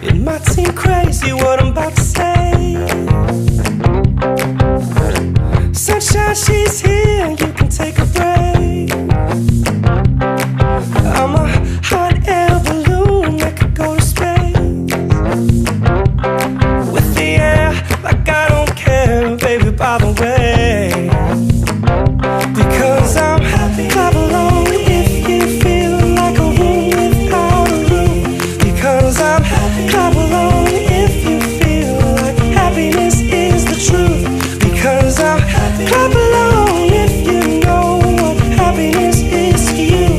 It might seem crazy what I'm about to say. Sunshine, she's here, you can take a break. I'm a hot air balloon that could go to space. With the air, like I don't care, baby, by the way. Because I'm happy, clap along if you feel like a room without a roof. Because I'm happy, clap along if you feel like happiness is the truth. Because I'm happy, clap along if you know what happiness is to you.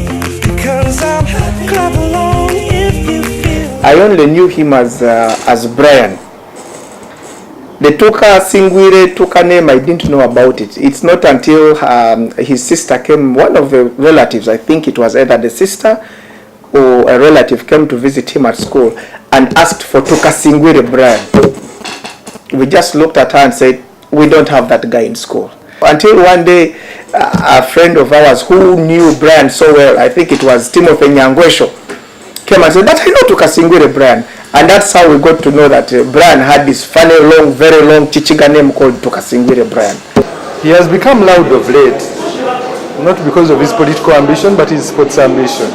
Because I'm happy, clap along if you feel. I only knew him as Brian. The Tuka Singwire Tuka name, I didn't know about it. It's not until his sister came, one of the relatives, I think it was either the sister or a relative, came to visit him at school and asked for Tuka Singwire Brian. We just looked at her and said, we don't have that guy in school. Until one day, a friend of ours who knew Brian so well, I think it was Timothy Nyangwesho, came and said, but I know Tuka Singwire Brian. And that's how we got to know that Brian had this funny, long, very long Chichiga name called Tuka Singwire Brian. He has become loud of late, not because of his political ambition, but his sports ambition.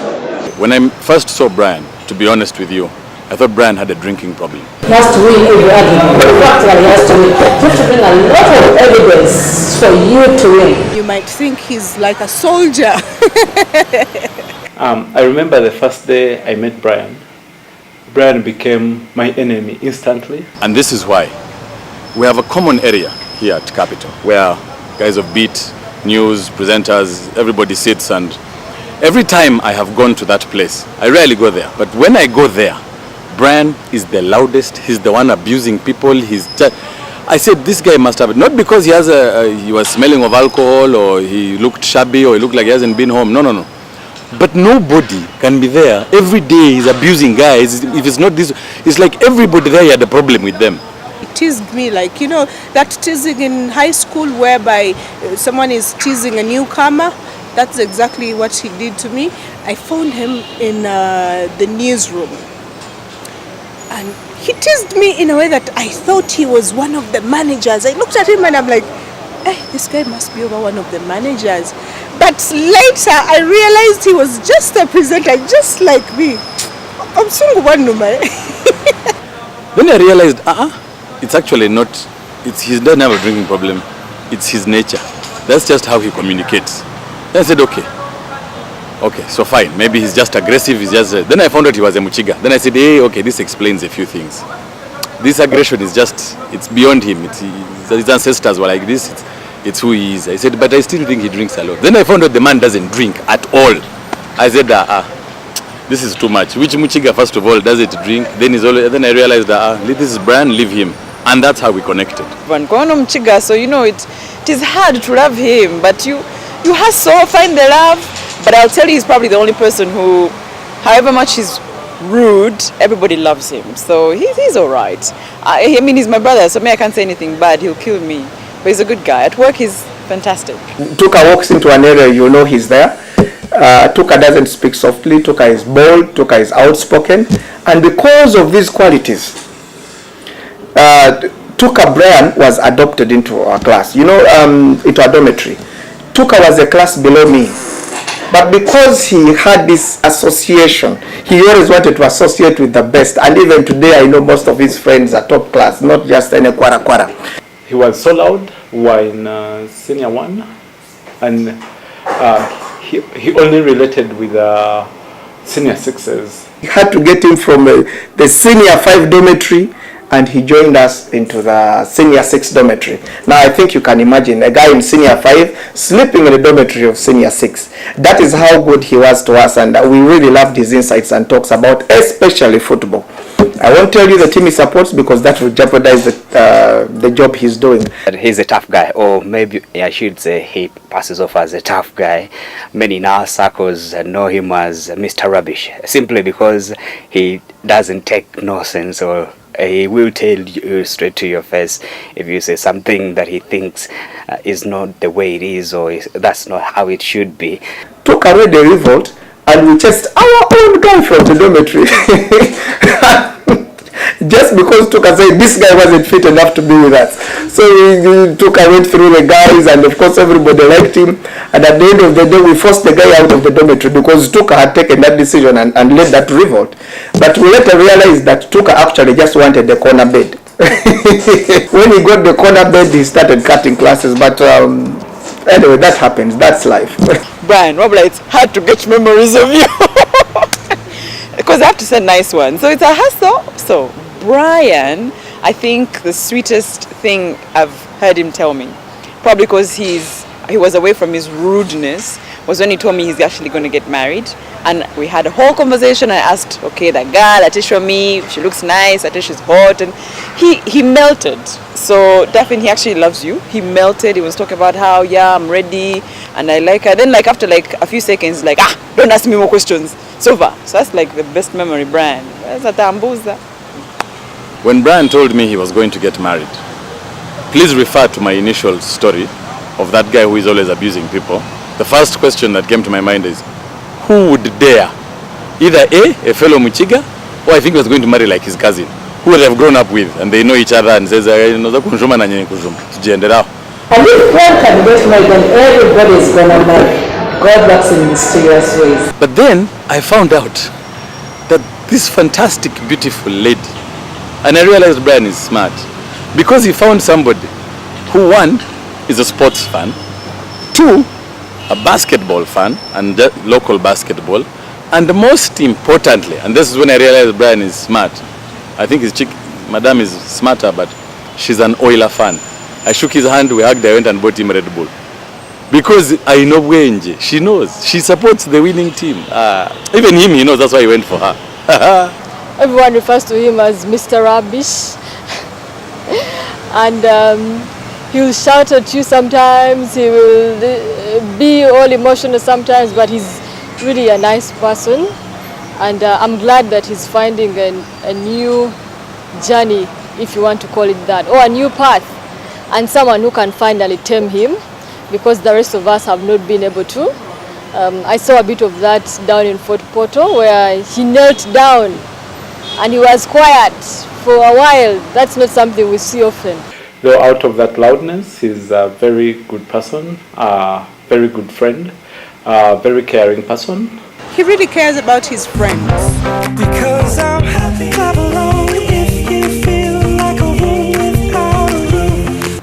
When I first saw Brian, to be honest with you, I thought Brian had a drinking problem. He has to win every argument. Practically, he has to win. You have to bring a lot of evidence for you to win. You might think he's like a soldier. I remember the first day I met Brian. Brian became my enemy instantly. And this is why we have a common area here at Capital where guys of beat, news, presenters, everybody sits, and every time I have gone to that place, I rarely go there, but when I go there, Brian is the loudest. He's the one abusing people. I said, this guy must have it. Not because he was smelling of alcohol or he looked shabby or he looked like he hasn't been home. No. But nobody can be there. Every day he's abusing guys. If it's not this, it's like everybody there had a problem with them. He teased me like, that teasing in high school whereby someone is teasing a newcomer. That's exactly what he did to me. I found him in the newsroom. And he teased me in a way that I thought he was one of the managers. I looked at him and I'm like, this guy must be over one of the managers. But later I realized he was just a presenter, just like me. I'm so one. Then I realized, it's actually not, he doesn't have a drinking problem. It's his nature. That's just how he communicates. Then I said, okay, so fine. Maybe he's just aggressive. Then I found out he was a Muchiga. Then I said, okay, this explains a few things. This aggression is it's beyond him. His ancestors were like this. It's who he is. I said, but I still think he drinks a lot. Then I found out the man doesn't drink at all. I said, this is too much. Which Muchiga, first of all, does it drink? Then I realized this is Brian, leave him. And that's how we connected. Muchiga, so it is hard to love him, but you hustle, find the love. But I'll tell you, he's probably the only person who, however much he's rude, everybody loves him. So he's all right. I mean, he's my brother, so I can't say anything bad. He'll kill me. But he's a good guy. At work, he's fantastic. Tuka walks into an area, he's there. Tuka doesn't speak softly. Tuka is bold. Tuka is outspoken. And because of these qualities, Tuka Brian was adopted into our class. Into our dormitory. Tuka was a class below me. But because he had this association, he always wanted to associate with the best. And even today, I know most of his friends are top class, not just any kwara. He was so loud. We were in senior 1, and he only related with senior 6s. We had to get him from the senior 5 dormitory, and he joined us into the senior 6 dormitory. Now I think you can imagine a guy in senior 5 sleeping in the dormitory of senior 6. That is how good he was to us, and we really loved his insights and talks about especially football. I won't tell you the team he supports because that will jeopardize the job he's doing. He's a tough guy, or maybe I should say he passes off as a tough guy. Many in our circles know him as Mr. Rubbish, simply because he doesn't take nonsense, or he will tell you straight to your face if you say something that he thinks is not the way it is, or that's not how it should be. Took away the revolt and we chased our own guy from the dormitory. just because Tuka said this guy wasn't fit enough to be with us. So Tuka went through the guys, and of course everybody liked him. And at the end of the day, we forced the guy out of the dormitory because Tuka had taken that decision and led that revolt. But we later realized that Tuka actually just wanted the corner bed. When he got the corner bed, he started cutting classes. But anyway, that happens. That's life. Brian, Robert, it's hard to get memories of you. Because I have to send nice ones. So it's a hassle. So Brian, I think the sweetest thing I've heard him tell me, probably because he was away from his rudeness, was when he told me he's actually going to get married. And we had a whole conversation. I asked, okay, the girl, Atisha, me, she looks nice, Atisha's hot. And he melted. So Daphine, he actually loves you. He melted. He was talking about how, yeah, I'm ready and I like her. Then like after like a few seconds, like, don't ask me more questions. It's over. So that's like the best memory, Brian. That's a tambuza. When Brian told me he was going to get married, please refer to my initial story of that guy who is always abusing people. The first question that came to my mind is, who would dare? Either a fellow Muchiga, or I think he was going to marry like his cousin, who would have grown up with, and they know each other and says, and if one can get married, then everybody's gonna marry. God works in mysterious ways. But then I found out that this fantastic, beautiful lady, and I realized Brian is smart, because he found somebody who, one, is a sports fan, two, a basketball fan and local basketball, and most importantly, and this is when I realized Brian is smart. I think his chick, madam, is smarter, but she's an Oiler fan. I shook his hand, we hugged, I went and bought him Red Bull. Because I know Wenje, she knows, she supports the winning team. Even him, he knows, that's why he went for her. Everyone refers to him as Mr. Rubbish. And he'll shout at you sometimes, he will be all emotional sometimes, but he's really a nice person. And I'm glad that he's finding a new journey, if you want to call it that, or a new path, and someone who can finally tame him, because the rest of us have not been able to. I saw a bit of that down in Fort Portal, where he knelt down and he was quiet for a while. That's not something we see often. Though out of that loudness, he's a very good person, a very good friend, a very caring person. He really cares about his friends. Because I'm happy, clap along if you feel like a room without a roof.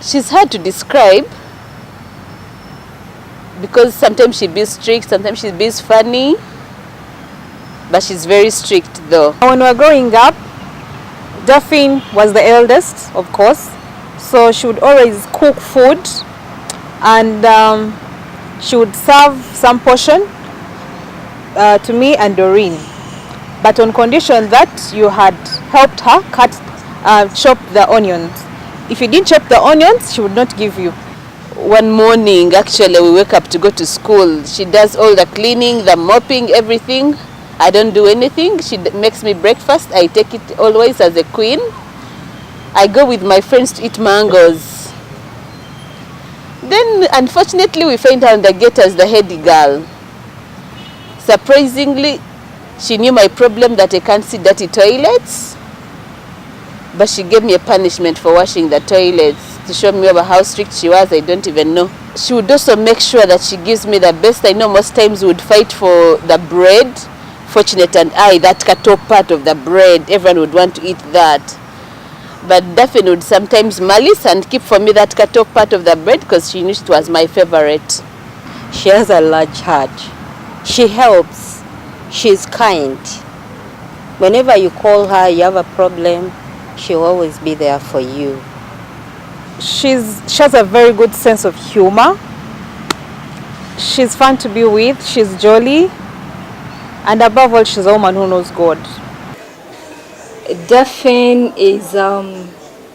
She's hard to describe, because sometimes she be strict, sometimes she be funny, but she's very strict though. When we were growing up, Daphine was the eldest, of course, so she would always cook food, and she would serve some portion to me and Doreen, but on condition that you had helped her chop the onions. If you didn't chop the onions, she would not give you. One morning, actually, we wake up to go to school. She does all the cleaning, the mopping, everything. I don't do anything. She makes me breakfast. I take it always as a queen. I go with my friends to eat mangoes. Then, unfortunately, we find her on the gate as the heady girl. Surprisingly, she knew my problem that I can't see dirty toilets. But she gave me a punishment for washing the toilets. To show me about how strict she was, I don't even know. She would also make sure that she gives me the best. I know most times we would fight for the bread. Fortunate and I, that top part of the bread, everyone would want to eat that. But Daphine would sometimes malice and keep for me that top part of the bread, because she knew it was my favorite. She has a large heart. She helps. She's kind. Whenever you call her, you have a problem, she'll always be there for you. She has a very good sense of humor. She's fun to be with. She's jolly. And above all, she's a woman who knows God. Daphine is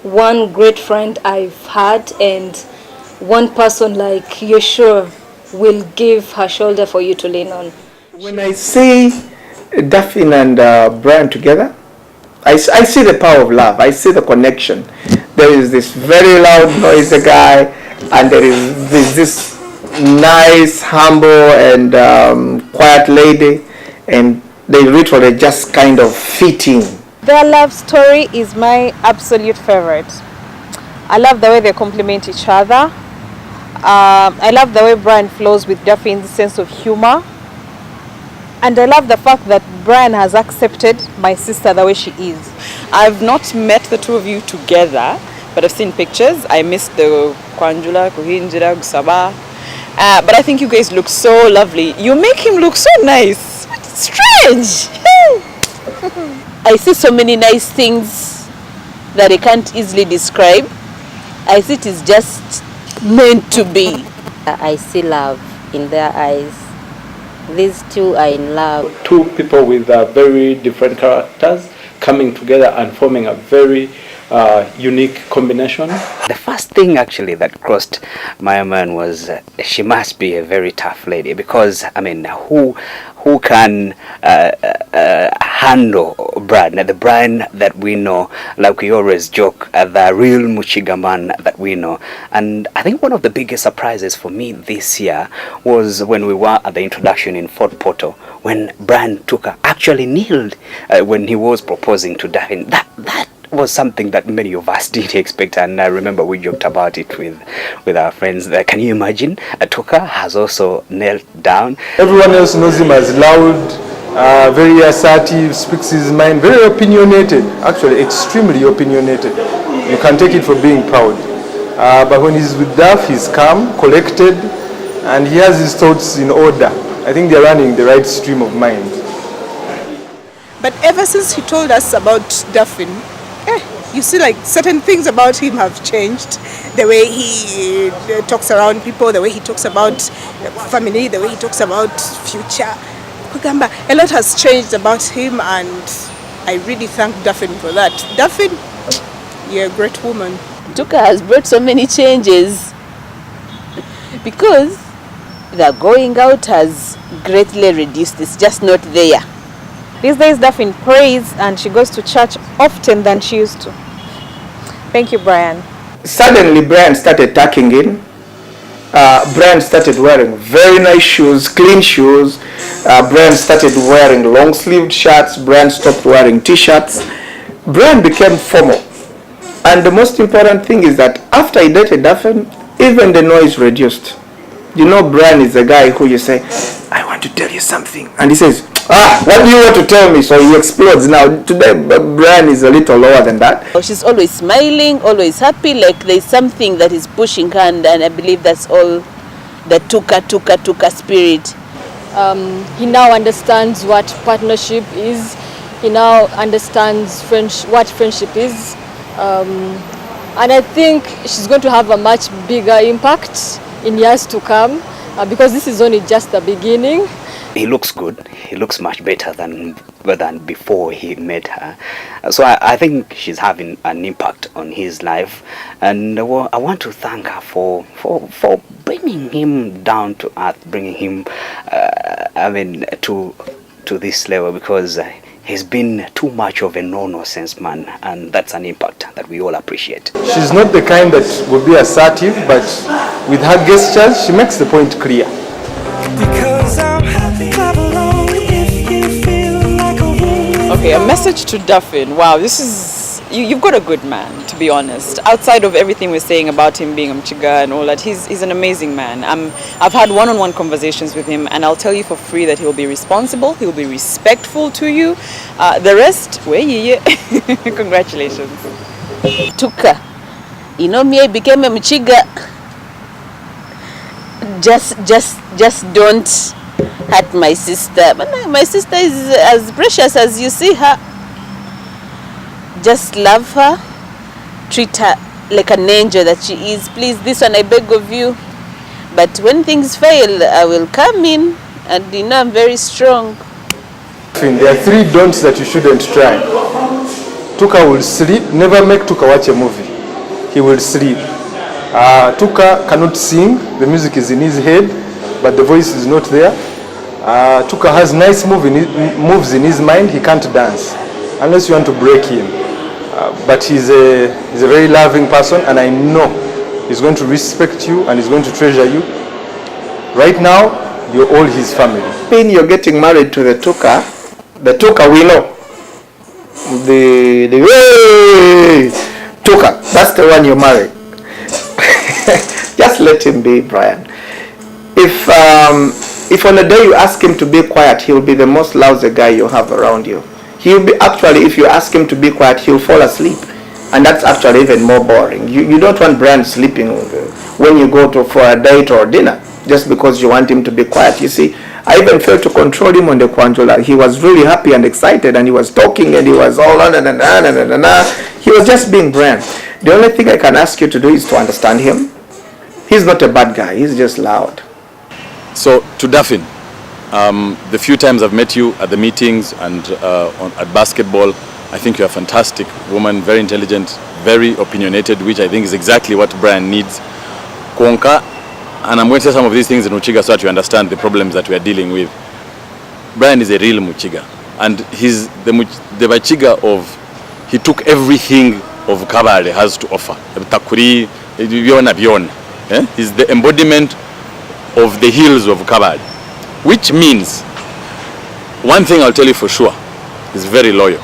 one great friend I've had, and one person like you're sure will give her shoulder for you to lean on. When I see Daphine and Brian together, I see the power of love. I see the connection. There is this very loud, noisy guy, and there is this nice, humble, and quiet lady. And they literally just kind of fit in. Their love story is my absolute favorite. I love the way they complement each other. I love the way Brian flows with Daphine's sense of humor. And I love the fact that Brian has accepted my sister the way she is. I've not met the two of you together, but I've seen pictures. I missed the Kwanjula, Kuhinjira, Gusaba. But I think you guys look so lovely. You make him look so nice. It's strange. I see so many nice things that I can't easily describe. I see it is just meant to be. I see love in their eyes. These two are in love. Two people with very different characters coming together and forming a very unique combination. The first thing actually that crossed my mind was she must be a very tough lady, because I mean, who can handle Brian, the Brian that we know, like we always joke, the real Muchiga man that we know. And I think one of the biggest surprises for me this year was when we were at the introduction in Fort Portal, when Brian Tuka actually kneeled when he was proposing to Daphine. That was something that many of us didn't expect, and I remember we joked about it with our friends. Can you imagine? Tuka has also knelt down. Everyone else knows him as loud, very assertive, speaks his mind, very opinionated, actually extremely opinionated. You can take it for being proud. But when he's with Daph, he's calm, collected, and he has his thoughts in order. I think they're running the right stream of mind. But ever since he told us about Daphine, you see, like, certain things about him have changed. The way he talks around people, the way he talks about family, the way he talks about future. A lot has changed about him, and I really thank Daphine for that. Daphine, you're a great woman. Tuka has brought so many changes because the going out has greatly reduced. It's just not there. These days Daphine prays and she goes to church often than she used to. Thank you, Brian. Suddenly Brian started tucking in. Brian started wearing very nice shoes, clean shoes. Brian started wearing long-sleeved shirts. Brian stopped wearing t-shirts. Brian became formal. And the most important thing is that after he dated Daphine, even the noise reduced. You know, Brian is the guy who you say, I want to tell you something. And he says, what do you want to tell me? So he explodes. Now, today, Brian is a little lower than that. She's always smiling, always happy, like there's something that is pushing her, and I believe that's all the Tuka spirit. He now understands what partnership is. He now understands what friendship is. And I think she's going to have a much bigger impact in years to come, because this is only just the beginning. He looks good. He looks much better than before he met her. So I think she's having an impact on his life, and I want to thank her for bringing him down to earth, bringing him, to this level, because he's been too much of a no-nonsense man, and that's an impact that we all appreciate. She's not the kind that will be assertive, but with her gestures, she makes the point clear. Because I'm happy, clap along if you feel like a woman. Okay, a message to Daphine. Wow, this is... You've got a good man, to be honest. Outside of everything we're saying about him being a Mchiga and all that, he's an amazing man. I've had one-on-one conversations with him, and I'll tell you for free that he'll be responsible, he'll be respectful to you. The rest, congratulations. Tuka, you know me, I became a Mchiga. Just don't hurt my sister. But my sister is as precious as you see her. Just love her, treat her like an angel that she is. Please, this one I beg of you. But when things fail, I will come in, and you know I'm very strong. There are 3 don'ts that you shouldn't try. Tuka will sleep. Never make Tuka watch a movie. He will sleep. Tuka cannot sing. The music is in his head, but the voice is not there. Tuka has nice moves in his mind. He can't dance unless you want to break him. But he's a very loving person, and I know he's going to respect you and he's going to treasure you. Right now, you're all his family. When you're getting married to the Tuka, The Tuka we know. The way Tuka, that's the one you marry. Just let him be, Brian. If on the day you ask him to be quiet, he'll be the most lousy guy you have around you. He'll be, actually, if you ask him to be quiet, he'll fall asleep. And that's actually even more boring. You don't want Brian sleeping when you go for a date or dinner, just because you want him to be quiet. You see, I even failed to control him on the Kwanjula. He was really happy and excited, and he was talking, and he was all he was just being Brian. The only thing I can ask you to do is to understand him. He's not a bad guy. He's just loud. So to Daphine, the few times I've met you at the meetings and at basketball, I think you're a fantastic woman, very intelligent, very opinionated, which I think is exactly what Brian needs. Konka, and I'm going to say some of these things in Muchiga so that you understand the problems that we are dealing with. Brian is a real Muchiga, and he's the Muchiga of, he took everything of Kabale has to offer. Takuri, he's the embodiment of the hills of Kabale, which means, one thing I'll tell you for sure, he's very loyal.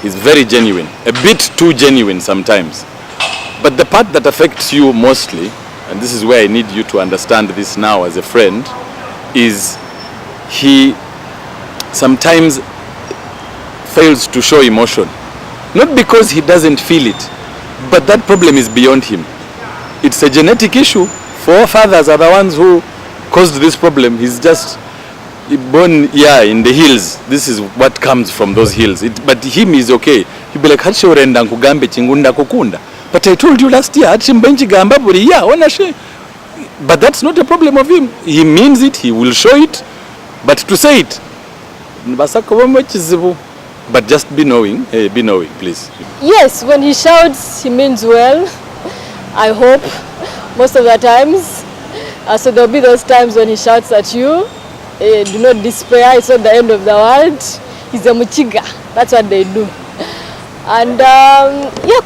He's very genuine, a bit too genuine sometimes. But the part that affects you mostly, and this is where I need you to understand this now as a friend, is he sometimes fails to show emotion. Not because he doesn't feel it, but that problem is beyond him. It's a genetic issue. Forefathers are the ones who caused this problem. He's just born in the hills. This is what comes from those hills. But him is okay. He'll be like, but I told you last year, but that's not a problem of him. He means it, he will show it, but to say it, but just be knowing, please. Yes, when he shouts, he means well, I hope, most of the times. So there'll be those times when he shouts at you, do not despair, it's not the end of the world. He's a Muchiga, that's what they do. And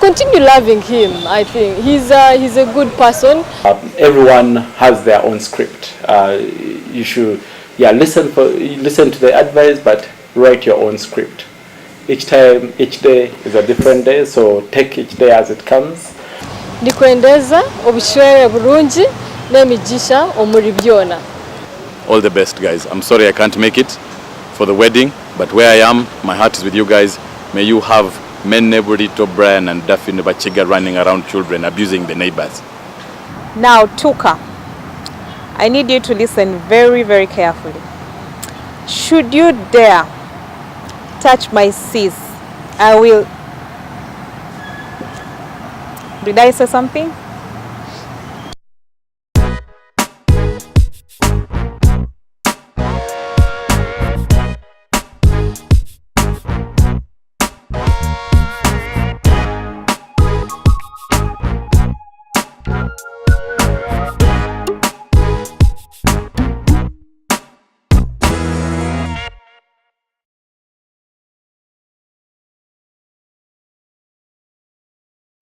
continue loving him. I think he's a good person. Everyone has their own script. You should listen to the advice, but write your own script. Each day is a different day, so take each day as it comes. Ndikuendeza obushwere burungi n'emigisha omuri byona. All the best, guys. I'm sorry I can't make it for the wedding, but where I am, my heart is with you guys. May you have men Neburito, Brian and Daphine Bachiga running around children, abusing the neighbors. Now, Tuka, I need you to listen very, very carefully. Should you dare touch my sis, I will... Did I say something?